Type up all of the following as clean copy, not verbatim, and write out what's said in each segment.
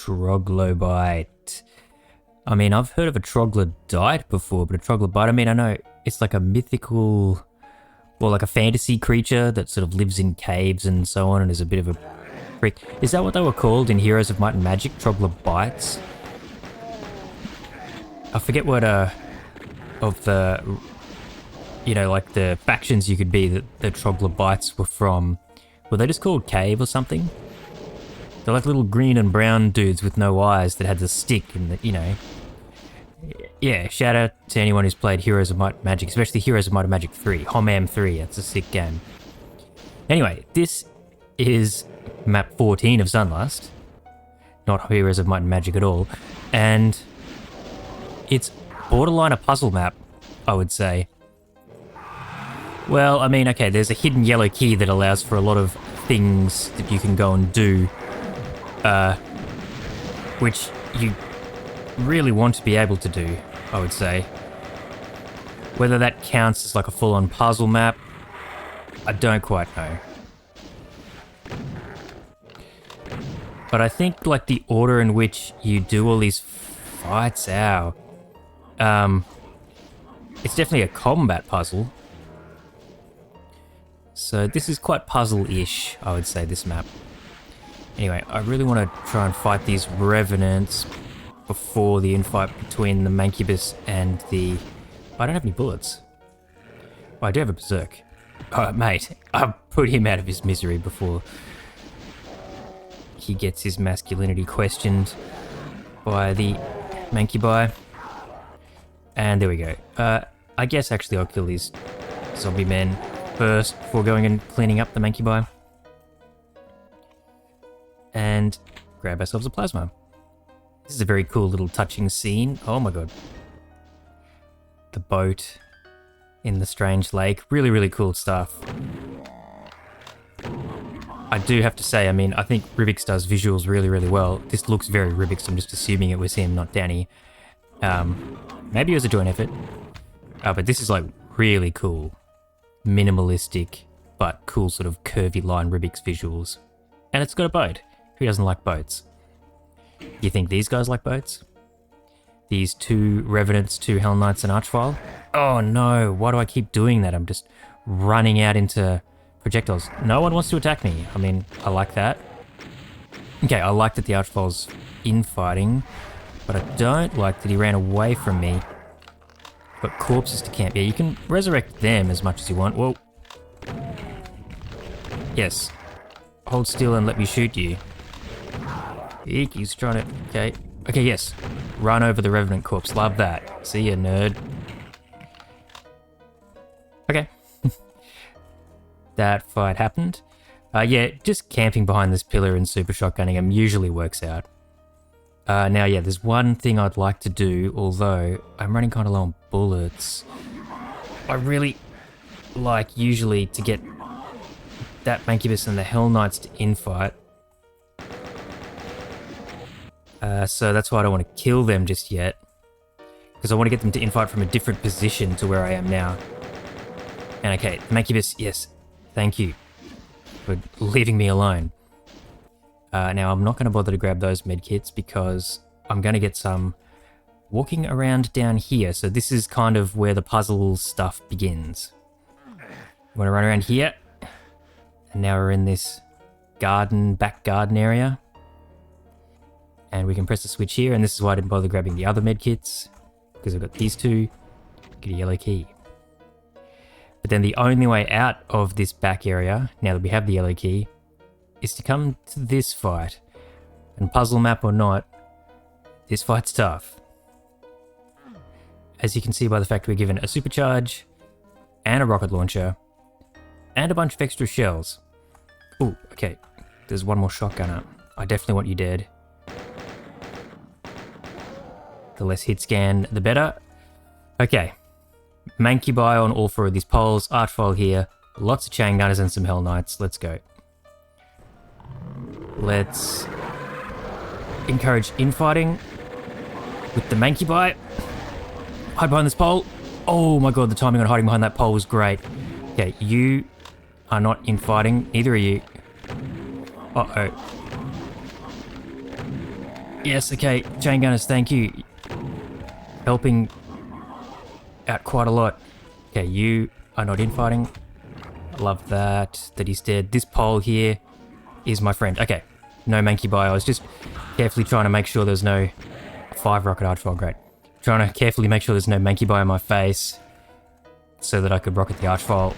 Troglobite. I mean, I've heard of a troglodyte before, but a troglobite, I mean, I know it's like a mythical, well, like a fantasy creature that sort of lives in caves and so on and is a bit of a freak. Is that what they were called in Heroes of Might and Magic? Troglobites? I forget what, of the, you know, like the factions you could be that the troglobites were from. Were they just called Cave or something? They're like little green and brown dudes with no eyes that had the stick and the, you know. Yeah, shout out to anyone who's played Heroes of Might and Magic, especially Heroes of Might and Magic 3. HOMAM 3, that's a sick game. Anyway, this is map 14 of Sunlust. Not Heroes of Might and Magic at all. And it's borderline a puzzle map, I would say. Well, I mean, okay, there's a hidden yellow key that allows for a lot of things that you can go and do. Which you really want to be able to do, I would say. Whether that counts as like a full-on puzzle map, I don't quite know. But I think like the order in which you do all these fights, it's definitely a combat puzzle. So this is quite puzzle-ish, I would say, this map. Anyway, I really want to try and fight these revenants before the infight between the Mancubus and the... I don't have any bullets. Oh, I do have a berserk. Alright, mate. I'll put him out of his misery before he gets his masculinity questioned by the Mancubi. And there we go. I guess actually I'll kill these zombie men first before going and cleaning up the Mancubi. And grab ourselves a plasma. This is a very cool little touching scene. Oh my god. The boat in the strange lake. Really, really cool stuff. I do have to say, I mean, I think Ribbiks does visuals really, really well. This looks very Ribbiks. I'm just assuming it was him, not Danny. Maybe it was a joint effort. But this is like really cool. Minimalistic, but cool sort of curvy line Ribbiks visuals. And it's got a boat. Who doesn't like boats? You think these guys like boats? These two Revenants, two Hell Knights and Archvile? Oh no, why do I keep doing that? I'm just running out into projectiles. No one wants to attack me. I mean, I like that. Okay, I like that the Archvile's infighting, but I don't like that he ran away from me. Got corpses to camp. Yeah, you can resurrect them as much as you want. Whoa. Yes. Hold still and let me shoot you. Eek, he's trying to... Okay. Okay, yes. Run over the Revenant corpse. Love that. See ya, nerd. Okay. That fight happened. Yeah, just camping behind this pillar and super shotgunning him usually works out. Now, yeah, there's one thing I'd like to do, although I'm running kind of low on bullets. I really like usually to get that Mancubus and the Hell Knights to infight. So that's why I don't want to kill them just yet. Because I want to get them to infight from a different position to where I am now. And okay, Mancubus, yes, thank you for leaving me alone. Now, I'm not going to bother to grab those medkits because I'm going to get some walking around down here. So this is kind of where the puzzle stuff begins. I'm going to run around here. And now we're in this garden, back garden area. And we can press the switch here. And this is why I didn't bother grabbing the other medkits. Because I've got these two. Get a yellow key. But then the only way out of this back area, now that we have the yellow key, is to come to this fight. And puzzle map or not, this fight's tough. As you can see by the fact we're given a supercharge, and a rocket launcher, and a bunch of extra shells. Ooh, okay. There's one more shotgunner. I definitely want you dead. The less hit scan, the better. Okay. Mancubi on all four of these poles, Archvile here, lots of chain gunners and some Hell Knights. Let's go. Let's encourage infighting with the Mancubi. Hide behind this pole. Oh my god, the timing on hiding behind that pole was great. Okay, you are not infighting. Neither are you. Uh-oh. Yes, okay. Chain gunners, thank you. Helping out quite a lot. Okay, you are not infighting. I love that he's dead. This pole here is my friend. Okay, no manky bio. I was just carefully trying to make sure there's no 5 rocket archfile. Great. Trying to carefully make sure there's no manky bio in my face so that I could rocket the archfile.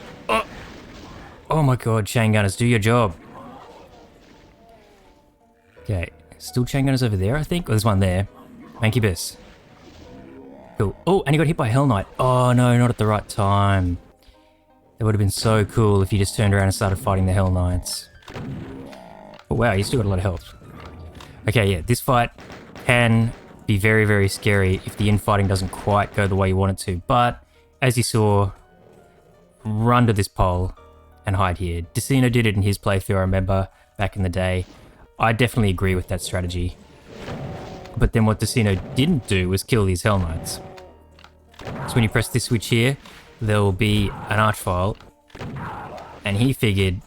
Oh my god, chain gunners, do your job. Okay, still chain gunners over there, I think. Oh, there's one there. Mankybus. Cool. Oh, and he got hit by a Hell Knight. Oh no, not at the right time. It would have been so cool if you just turned around and started fighting the Hell Knights. Oh wow, you still got a lot of health. Okay, yeah, this fight can be very, very scary if the infighting doesn't quite go the way you want it to. But, as you saw, run to this pole and hide here. Decino did it in his playthrough, I remember, back in the day. I definitely agree with that strategy. But then what Decino didn't do was kill these Hell Knights. So when you press this switch here, there will be an archfile, and he figured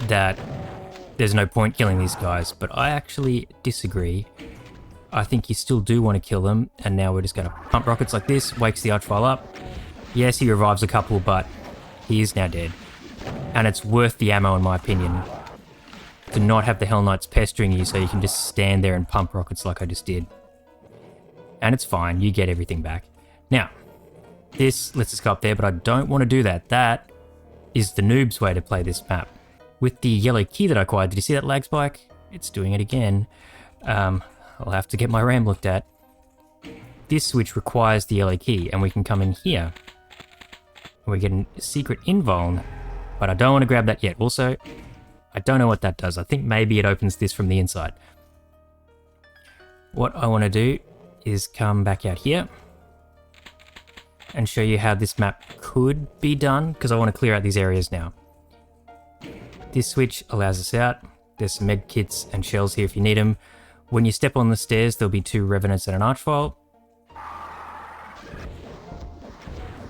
that there's no point killing these guys, but I actually disagree. I think you still do want to kill them, and now we're just going to pump rockets like this, wakes the archfile up. Yes, he revives a couple, but he is now dead. And it's worth the ammo, in my opinion, to not have the Hell Knights pestering you so you can just stand there and pump rockets like I just did. And it's fine, you get everything back. Now, this lets us go up there, but I don't want to do that. That is the noob's way to play this map. With the yellow key that I acquired, did you see that lag spike? It's doing it again. I'll have to get my RAM looked at. This switch requires the yellow key, and we can come in here. We get a secret invuln, but I don't want to grab that yet. Also, I don't know what that does. I think maybe it opens this from the inside. What I want to do is come back out here and show you how this map could be done, because I want to clear out these areas now. This switch allows us out. There's some med kits and shells here if you need them. When you step on the stairs, there'll be 2 revenants and an archfile.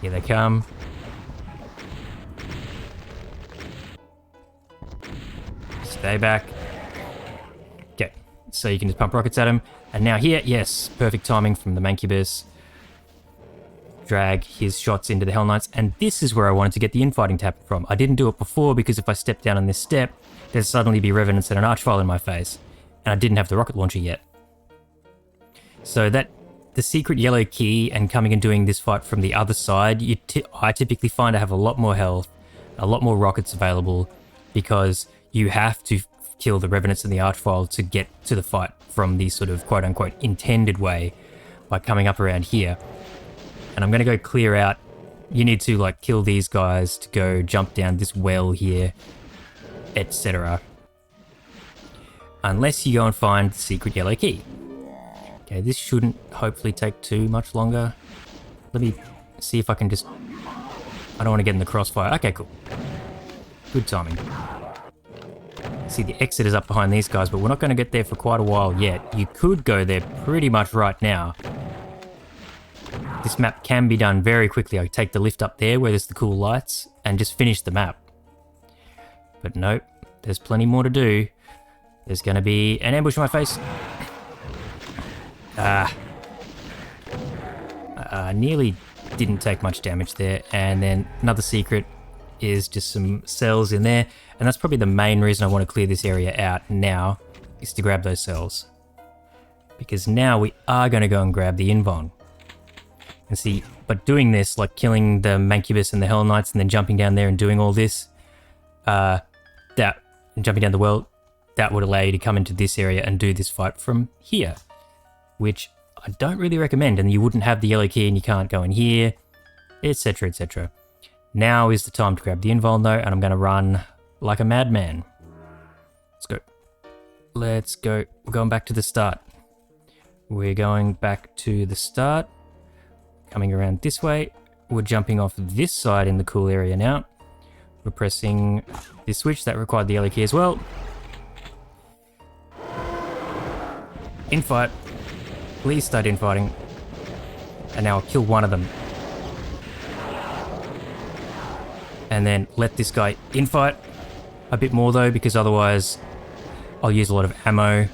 Here they come. Stay back. Okay, so you can just pump rockets at him. And now here, yes, perfect timing from the Mankybus. Drag his shots into the Hell Knights, and this is where I wanted to get the infighting tap from. I didn't do it before because if I step down on this step, there'd suddenly be revenants and an archfile in my face, and I didn't have the rocket launcher yet. So that the secret yellow key and coming and doing this fight from the other side, I typically find I have a lot more health, a lot more rockets available, because you have to kill the revenants and the archfile to get to the fight from the sort of quote-unquote intended way by coming up around here. And I'm going to go clear out. You need to like kill these guys to go jump down this well here, etc. Unless you go and find the secret yellow key. Okay, this shouldn't hopefully take too much longer. Let me see if I can just... I don't want to get in the crossfire. Okay, cool. Good timing. See, the exit is up behind these guys, but we're not going to get there for quite a while yet. You could go there pretty much right now. This map can be done very quickly. I take the lift up there where there's the cool lights and just finish the map. But nope, there's plenty more to do. There's going to be an ambush in my face. Nearly didn't take much damage there. And then another secret is just some cells in there. And that's probably the main reason I want to clear this area out now, is to grab those cells. Because now we are going to go and grab the invuln. And see, but doing this, like killing the Mankybus and the Hell Knights and then jumping down there and doing all this, and jumping down the well, that would allow you to come into this area and do this fight from here, which I don't really recommend, and you wouldn't have the yellow key and you can't go in here, etc, etc. Now is the time to grab the invuln though, and I'm going to run like a madman. Let's go. Let's go. We're going back to the start. We're going back to the start. Coming around this way, we're jumping off this side in the cool area now. We're pressing this switch, that required the yellow key as well. Infight. Please start infighting. And now I'll kill one of them. And then let this guy infight a bit more though, because otherwise I'll use a lot of ammo.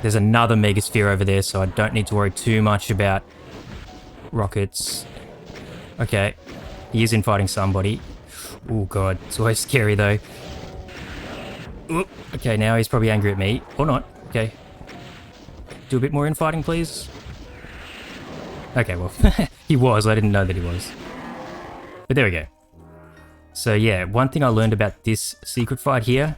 There's another Megasphere over there, so I don't need to worry too much about rockets. Okay, he is infighting somebody. Oh god, it's always scary though. Oop. Okay, now he's probably angry at me. Or not. Okay. Do a bit more infighting, please. Okay, well, he was. I didn't know that he was. But there we go. So yeah, one thing I learned about this secret fight here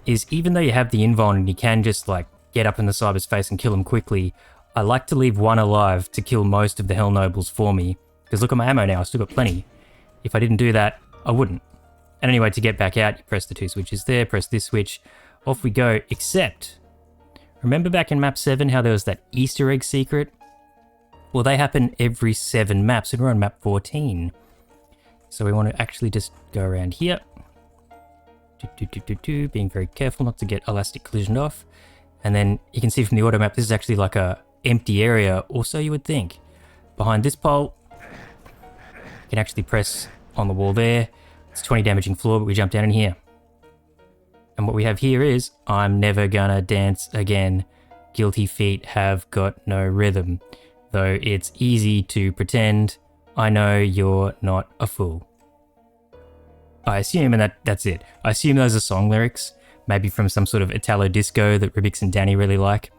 is even though you have the invuln and you can just like get up in the cyber's face and kill him quickly, I like to leave one alive to kill most of the Hell Nobles for me. Because look at my ammo now, I've still got plenty. If I didn't do that, I wouldn't. And anyway, to get back out, you press the 2 switches there, press this switch, off we go. Except, remember back in map 7 how there was that Easter egg secret? Well, they happen every 7 maps, and we're on map 14. So we want to actually just go around here. Being very careful not to get elastic collisioned off. And then you can see from the auto map, this is actually like a empty area, or so you would think. Behind this pole, you can actually press on the wall there. It's 20 damaging floor, but we jump down in here. And what we have here is, I'm never gonna dance again. Guilty feet have got no rhythm. Though it's easy to pretend, I know you're not a fool. I assume, and that's it. I assume those are song lyrics, maybe from some sort of Italo disco that Ribbiks and Danny really like.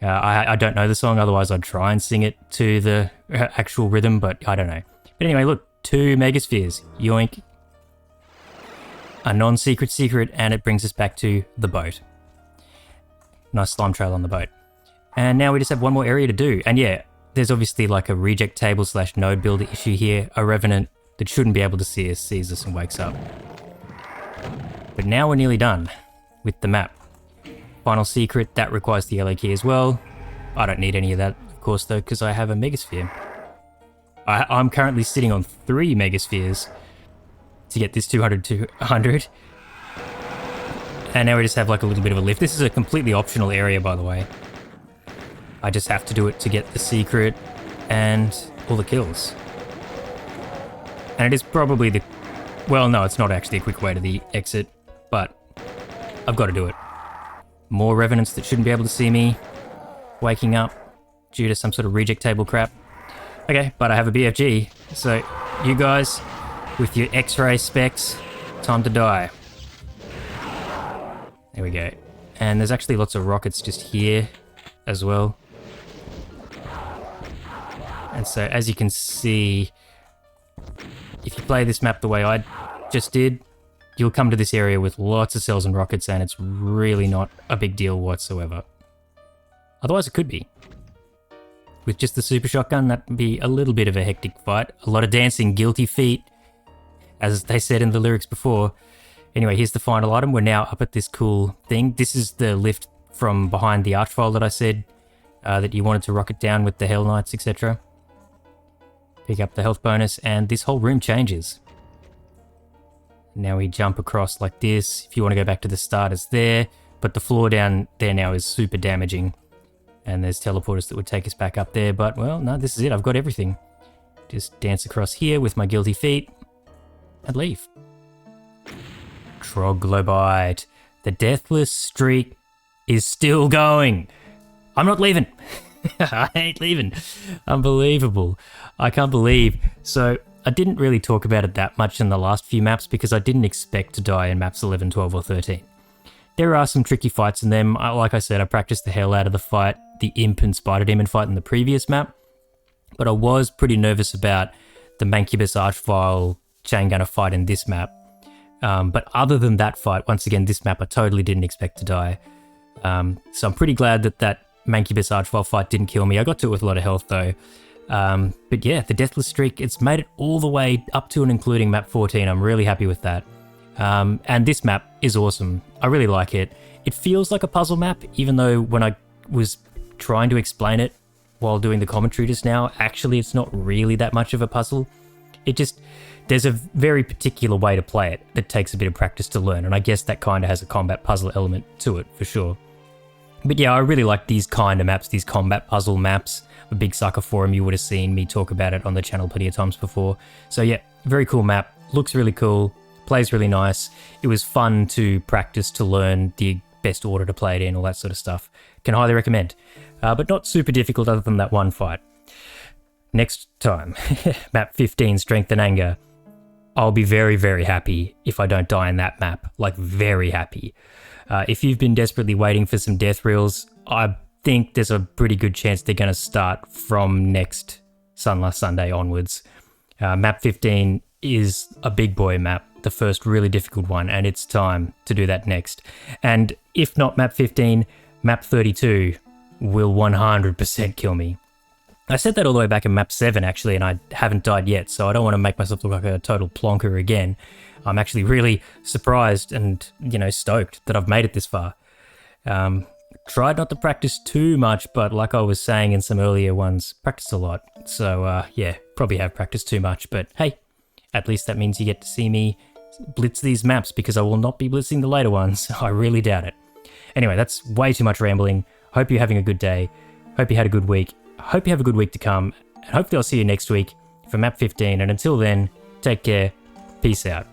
I don't know the song, otherwise I'd try and sing it to the actual rhythm, but I don't know. But anyway, look, 2 Megaspheres, yoink. A non-secret secret, and it brings us back to the boat. Nice slime trail on the boat. And now we just have one more area to do. And yeah, there's obviously like a reject table / node builder issue here. A revenant that shouldn't be able to see us sees us and wakes up. But now we're nearly done with the map. Final secret, that requires the LA key as well. I don't need any of that, of course, though, because I have a Megasphere. I'm currently sitting on 3 Megaspheres to get this 200 to 100. And now we just have like a little bit of a lift. This is a completely optional area, by the way. I just have to do it to get the secret and all the kills. And it is probably the... Well, no, it's not actually a quick way to the exit, but I've got to do it. More revenants that shouldn't be able to see me waking up due to some sort of reject table crap. Okay, but I have a BFG, so you guys with your X-ray specs, time to die. There we go. And there's actually lots of rockets just here as well. And so as you can see, if you play this map the way I just did, you'll come to this area with lots of cells and rockets, and it's really not a big deal whatsoever. Otherwise it could be. With just the super shotgun, that would be a little bit of a hectic fight. A lot of dancing, guilty feet, as they said in the lyrics before. Anyway, here's the final item. We're now up at this cool thing. This is the lift from behind the archvile that I said that you wanted to rocket down with the Hell Knights, etc. Pick up the health bonus, and this whole room changes. Now we jump across like this. If you want to go back to the start, it's there. But the floor down there now is super damaging. And there's teleporters that would take us back up there. But, well, no, this is it. I've got everything. Just dance across here with my guilty feet and leave. Troglobite. The deathless streak is still going. I'm not leaving. I ain't leaving. Unbelievable. I can't believe. So I didn't really talk about it that much in the last few maps because I didn't expect to die in maps 11, 12 or 13. There are some tricky fights in them. Like I said, I practiced the hell out of the fight, the Imp and Spider Demon fight in the previous map. But I was pretty nervous about the Mancubus Archvile Chain Gunner fight in this map. But other than that fight, once again, this map I totally didn't expect to die. So I'm pretty glad that that Mancubus Archvile fight didn't kill me. I got to it with a lot of health though. But yeah, the Deathless Streak, it's made it all the way up to and including map 14. I'm really happy with that. And this map is awesome. I really like it. It feels like a puzzle map, even though when I was trying to explain it while doing the commentary just now, actually it's not really that much of a puzzle. It just, there's a very particular way to play it that takes a bit of practice to learn, and I guess that kind of has a combat puzzle element to it for sure. But yeah, I really like these kind of maps, these combat puzzle maps. A big sucker for them, you would have seen me talk about it on the channel plenty of times before. So yeah, very cool map, looks really cool, plays really nice. It was fun to practice to learn the best order to play it in, all that sort of stuff. Can highly recommend. But not super difficult other than that one fight. Next time, map 15, Strength and Anger. I'll be very, very happy if I don't die in that map. Like, very happy. If you've been desperately waiting for some death reels, I think there's a pretty good chance they're going to start from next Sunlust Sunday onwards. Map 15 is a big boy map, the first really difficult one, and it's time to do that next. And if not map 15, map 32 will 100% kill me. I said that all the way back in map 7 actually, and I haven't died yet, so I don't want to make myself look like a total plonker again. I'm actually really surprised and, stoked that I've made it this far. Tried not to practice too much, but like I was saying in some earlier ones, practiced a lot. So yeah, probably have practiced too much, but hey, at least that means you get to see me blitz these maps, because I will not be blitzing the later ones. I really doubt it. Anyway, that's way too much rambling. Hope you're having a good day. Hope you had a good week. Hope you have a good week to come, and hopefully I'll see you next week for map 15, and until then, take care, peace out.